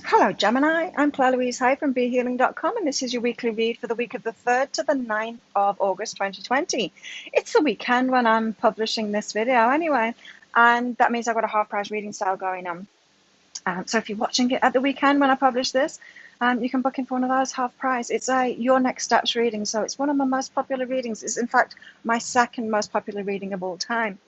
Hello, Gemini. I'm Claire Louise Hay from BeHealing.com, and this is your weekly read for the week of the 3rd to the 9th of August 2020. It's the weekend when I'm publishing this video anyway, and that means I've got a half-price reading sale going on. So if you're watching it at the weekend when I publish this, you can book in for one of those half price. It's a Your Next Steps reading, so it's one of my most popular readings. It's in fact my second most popular reading of all time.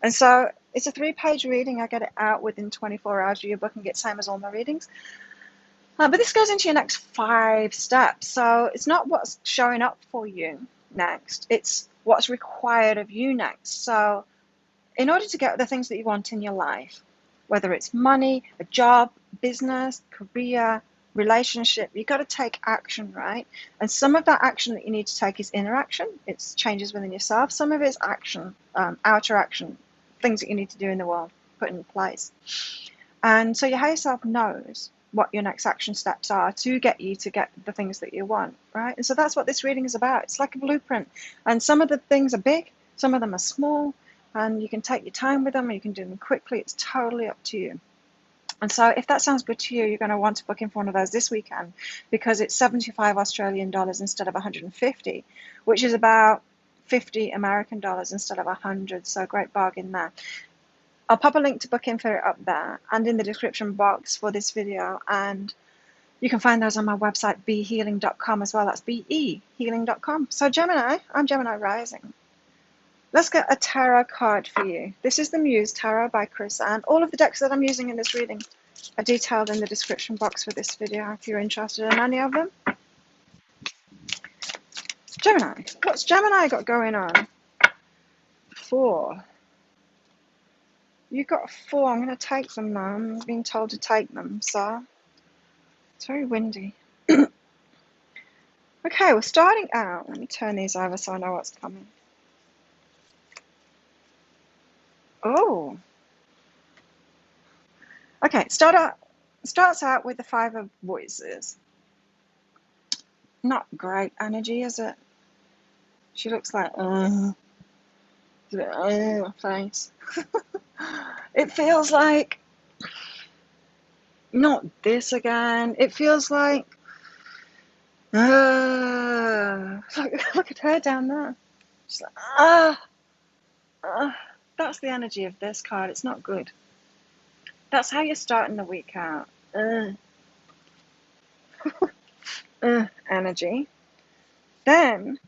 And so it's a 3-page reading. I get it out within 24 hours of your booking it, same as all my readings. But this goes into your next 5 steps. So it's not what's showing up for you next, it's what's required of you next. So in order to get the things that you want in your life, whether it's money, a job, business, career, relationship, you've got to take action, right? And some of that action that you need to take is inner action. It's changes within yourself. Some of it's action, outer action, things that you need to do in the world, put in place. And so your higher self knows what your next action steps are to get you to get the things that you want, right? And so that's what this reading is about. It's like a blueprint. And some of the things are big, some of them are small, and you can take your time with them or you can do them quickly. It's totally up to you. And so if that sounds good to you, you're going to want to book in for one of those this weekend, because it's 75 Australian dollars instead of 150, which is about 50 American dollars instead of 100. So great bargain there. I'll pop a link to book in for it up there and in the description box for this video, and you can find those on my website behealing.com as well. That's behealing.com. So Gemini, I'm Gemini Rising. Let's get a tarot card for you. This is the Muse Tarot by Chris, and all of the decks that I'm using in this reading are detailed in the description box for this video if you're interested in any of them. Gemini, what's Gemini got going on? 4. You got 4. I'm going to take them now. I'm being told to take them, so it's very windy. Okay, we're starting out. Let me turn these over so I know what's coming. Oh. Okay, starts out with the 5 of Voices. Not great energy, is it? She looks like, face. It feels like, not this again. It feels like, look at her down there. She's like, that's the energy of this card. It's not good. That's how you're starting the week out. Energy. Then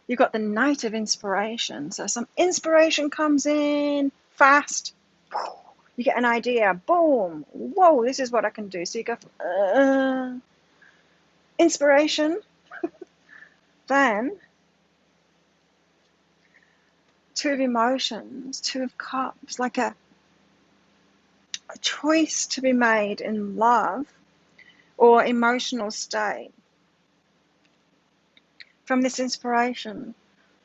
you've got the Knight of Inspiration. So some inspiration comes in fast. You get an idea. Boom. Whoa, this is what I can do. So you go from inspiration. Then 2 of Emotions, 2 of Cups, like a choice to be made in love or emotional state. From this inspiration,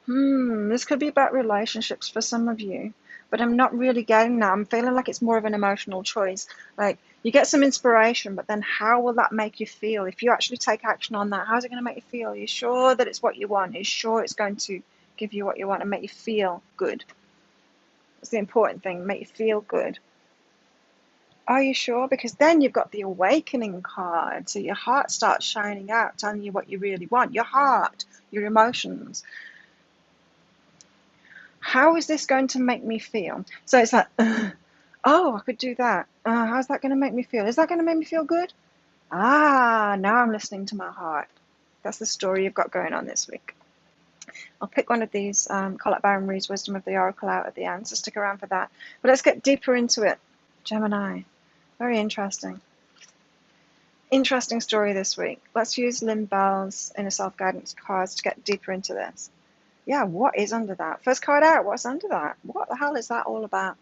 this could be about relationships for some of you, but I'm not really getting that. I'm feeling like it's more of an emotional choice. Like you get some inspiration, but then how will that make you feel? If you actually take action on that, how's it going to make you feel? Are you sure that it's what you want? Are you sure it's going to give you what you want and make you feel good? That's the important thing, make you feel good. Are you sure? Because then you've got the Awakening card. So your heart starts shining out, telling you what you really want. Your heart, your emotions. How is this going to make me feel? So it's like, oh, I could do that. How's that going to make me feel? Is that going to make me feel good? Now I'm listening to my heart. That's the story you've got going on this week. I'll pick one of these Colette Baron Reid's Wisdom of the Oracle out at the end, so stick around for that. But let's get deeper into it. Gemini. Very interesting. Interesting story this week. Let's use Lynn Bell's Inner Self-Guidance cards to get deeper into this. Yeah, what is under that? First card out, what's under that? What the hell is that all about?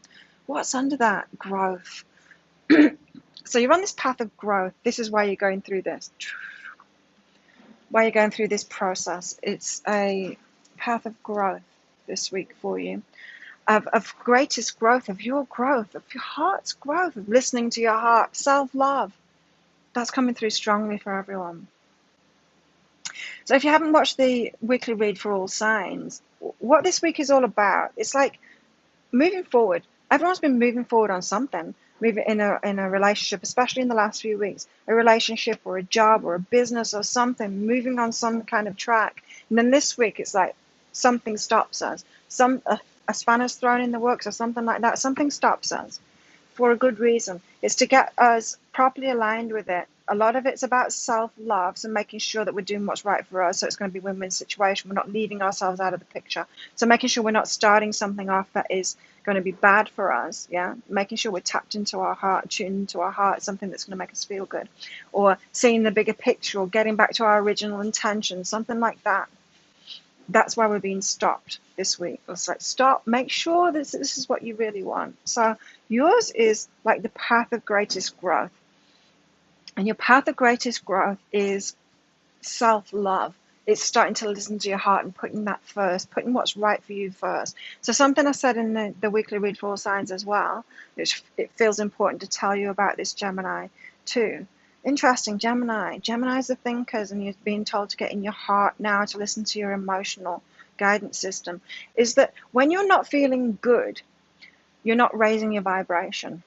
What's under that? Growth. So you're on this path of growth. This is why you're going through this. Why you're going through this process. It's a path of growth this week for you. Of greatest growth, of your heart's growth, of listening to your heart, self-love. That's coming through strongly for everyone. So if you haven't watched the weekly read for all signs, what this week is all about, it's like moving forward. Everyone's been moving forward on something. maybe in a relationship, especially in the last few weeks, a relationship or a job or a business or something, moving on some kind of track. And then this week it's like something stops us. A spanner's thrown in the works or something like that. Something stops us for a good reason. It's to get us properly aligned with it. A lot of it's about self-love, so making sure that we're doing what's right for us. So it's going to be a win-win situation. We're not leaving ourselves out of the picture. So making sure we're not starting something off that is going to be bad for us. Yeah, making sure we're tapped into our heart, tuned into our heart, something that's going to make us feel good, or seeing the bigger picture, or getting back to our original intention, something like that. That's why we're being stopped this week. It's like, stop, make sure this is what you really want. So yours is like the path of greatest growth. And your path of greatest growth is self-love. It's starting to listen to your heart and putting that first, putting what's right for you first. So something I said in the weekly read for all signs as well, which it feels important to tell you about this, Gemini, too. Interesting, Gemini. Gemini's the thinkers, and you're being told to get in your heart now to listen to your emotional guidance system, is that when you're not feeling good, you're not raising your vibration.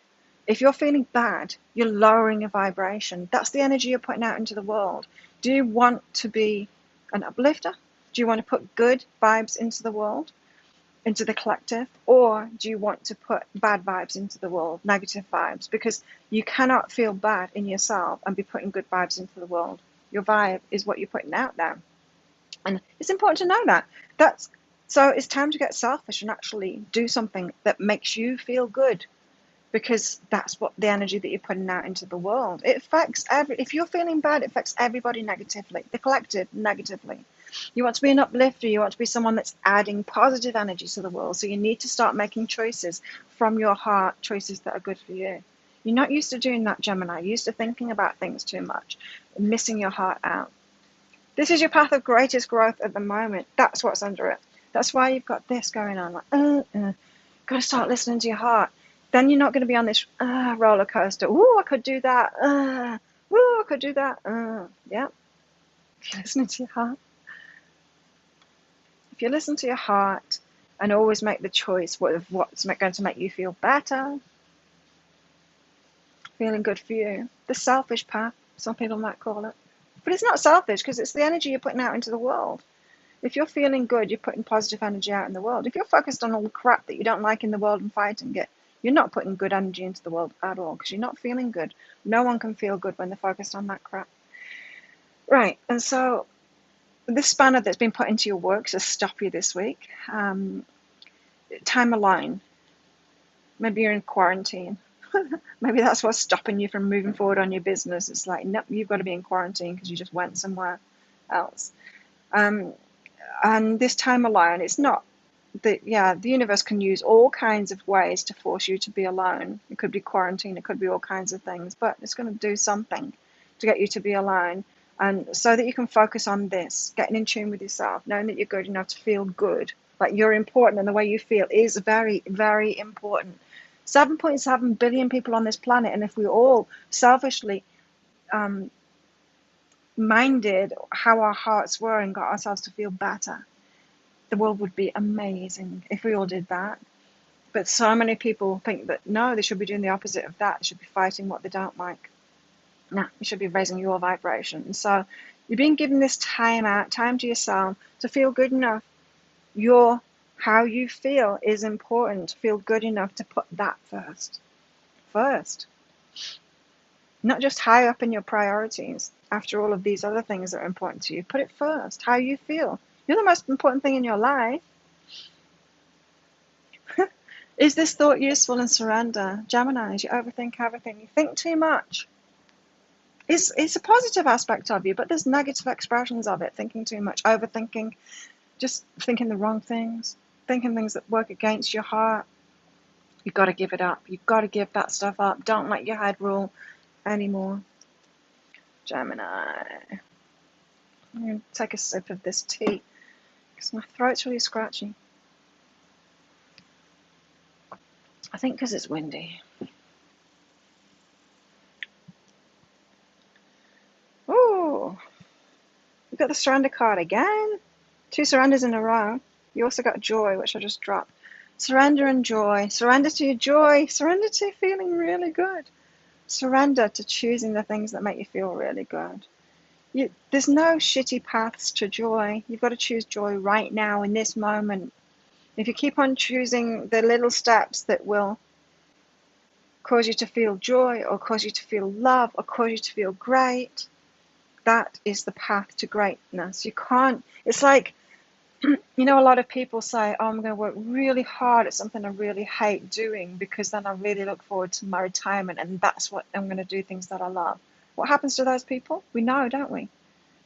If you're feeling bad, you're lowering your vibration. That's the energy you're putting out into the world. Do you want to be an uplifter? Do you want to put good vibes into the world, into the collective? Or do you want to put bad vibes into the world, negative vibes? Because you cannot feel bad in yourself and be putting good vibes into the world. Your vibe is what you're putting out there. And it's important to know that. So it's time to get selfish and actually do something that makes you feel good, because that's what the energy that you're putting out into the world. It affects if you're feeling bad, it affects everybody negatively, the collective negatively. You want to be an uplifter, you want to be someone that's adding positive energy to the world. So you need to start making choices from your heart, choices that are good for you. You're not used to doing that, Gemini. You're used to thinking about things too much, missing your heart out. This is your path of greatest growth at the moment. That's what's under it. That's why you've got this going on. Like, got to start listening to your heart. Then you're not going to be on this roller coaster. Ooh, I could do that. Ooh, I could do that. Yeah. If you listen to your heart. If you listen to your heart and always make the choice what's going to make you feel better, feeling good for you, the selfish path, some people might call it. But it's not selfish, because it's the energy you're putting out into the world. If you're feeling good, you're putting positive energy out in the world. If you're focused on all the crap that you don't like in the world and fighting it, you're not putting good energy into the world at all, because you're not feeling good. No one can feel good when they're focused on that crap. Right, and so this spanner that's been put into your works to stop you this week, time alone. Maybe you're in quarantine. Maybe that's what's stopping you from moving forward on your business. It's like, nope, you've got to be in quarantine because you just went somewhere else. And this time alone, it's not the universe can use all kinds of ways to force you to be alone. It could be quarantine, it could be all kinds of things, but it's going to do something to get you to be alone, and so that you can focus on this, getting in tune with yourself, knowing that you're good enough to feel good, like you're important, and the way you feel is very, very important. 7.7 billion people on this planet, and if we all selfishly minded how our hearts were and got ourselves to feel better, the world would be amazing if we all did that. But so many people think that no, they should be doing the opposite of that. They should be fighting what they don't like. No, you should be raising your vibration. And so you're being given this time out, time to yourself to feel good enough. How you feel is important. Feel good enough to put that first. First. Not just high up in your priorities after all of these other things that are important to you. Put it first. How you feel. You're the most important thing in your life. Is this thought useful in surrender? Geminis, you overthink everything. You think too much. It's a positive aspect of you, but there's negative expressions of it. Thinking too much, overthinking, just thinking the wrong things, thinking things that work against your heart. You've got to give it up. You've got to give that stuff up. Don't let your head rule anymore. Gemini. I'm going to take a sip of this tea because my throat's really scratchy. I think because it's windy. Ooh, we've got the surrender card again. 2 surrenders in a row. You also got joy, which I just dropped. Surrender and joy. Surrender to your joy. Surrender to feeling really good. Surrender to choosing the things that make you feel really good. There's no shitty paths to joy. You've got to choose joy right now in this moment. If you keep on choosing the little steps that will cause you to feel joy or cause you to feel love or cause you to feel great, that is the path to greatness. You can't, it's like, a lot of people say, oh, I'm going to work really hard at something I really hate doing because then I really look forward to my retirement and that's what I'm going to do, things that I love. What happens to those people? We know, don't we?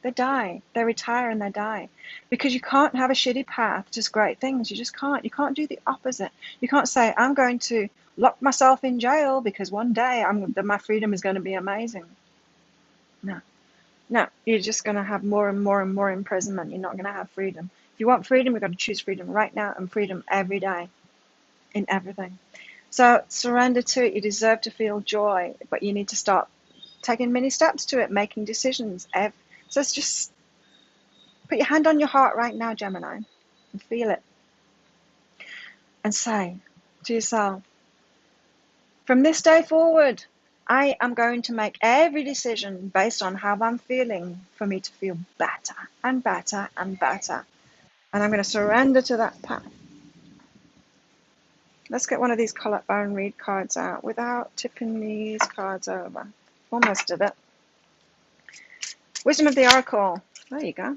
They die. They retire and they die. Because you can't have a shitty path, just great things. You just can't. You can't do the opposite. You can't say, I'm going to lock myself in jail because one day my freedom is going to be amazing. No. No, you're just going to have more and more and more imprisonment. You're not going to have freedom. If you want freedom, you've got to choose freedom right now and freedom every day in everything. So surrender to it. You deserve to feel joy, but you need to start taking many steps to it, making decisions. So it's just put your hand on your heart right now, Gemini, and feel it. And say to yourself, from this day forward, I am going to make every decision based on how I'm feeling for me to feel better and better and better. And I'm going to surrender to that path. Let's get one of these collarbone read cards out without tipping these cards over. Almost did it. Wisdom of the Oracle. There you go.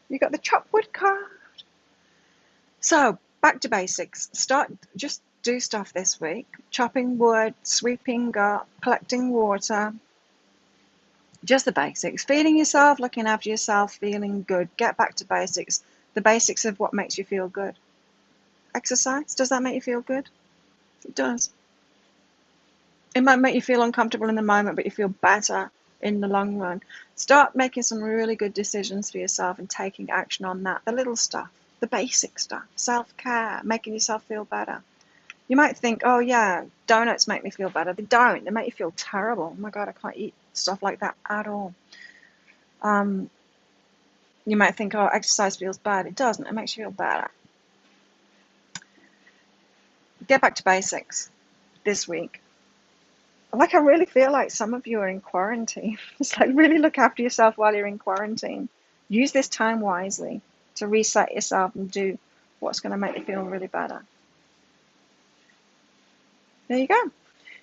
You got the chopwood card. So, back to basics. Just do stuff this week. Chopping wood, sweeping up, collecting water. Just the basics. Feeding yourself, looking after yourself, feeling good. Get back to basics. The basics of what makes you feel good. Exercise, does that make you feel good? It does. It might make you feel uncomfortable in the moment, but you feel better in the long run. Start making some really good decisions for yourself and taking action on that. The little stuff, the basic stuff, self-care, making yourself feel better. You might think, oh yeah, donuts make me feel better. They don't. They make you feel terrible. Oh my God, I can't eat stuff like that at all. You might think, oh, exercise feels bad. It doesn't. It makes you feel better. Get back to basics this week. Like, I really feel like some of you are in quarantine. It's like, really look after yourself while you're in quarantine. Use this time wisely to reset yourself and do what's going to make you feel really better. There you go.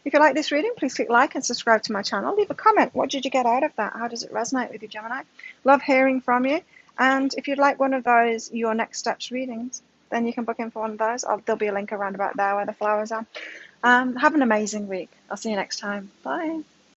If you like this reading, please click like and subscribe to my channel. Leave a comment. What did you get out of that? How does it resonate with you, Gemini? Love hearing from you. And if you'd like one of those, your next steps readings, then you can book in for one of those. There'll be a link around about there where the flowers are. Have an amazing week. I'll see you next time. Bye.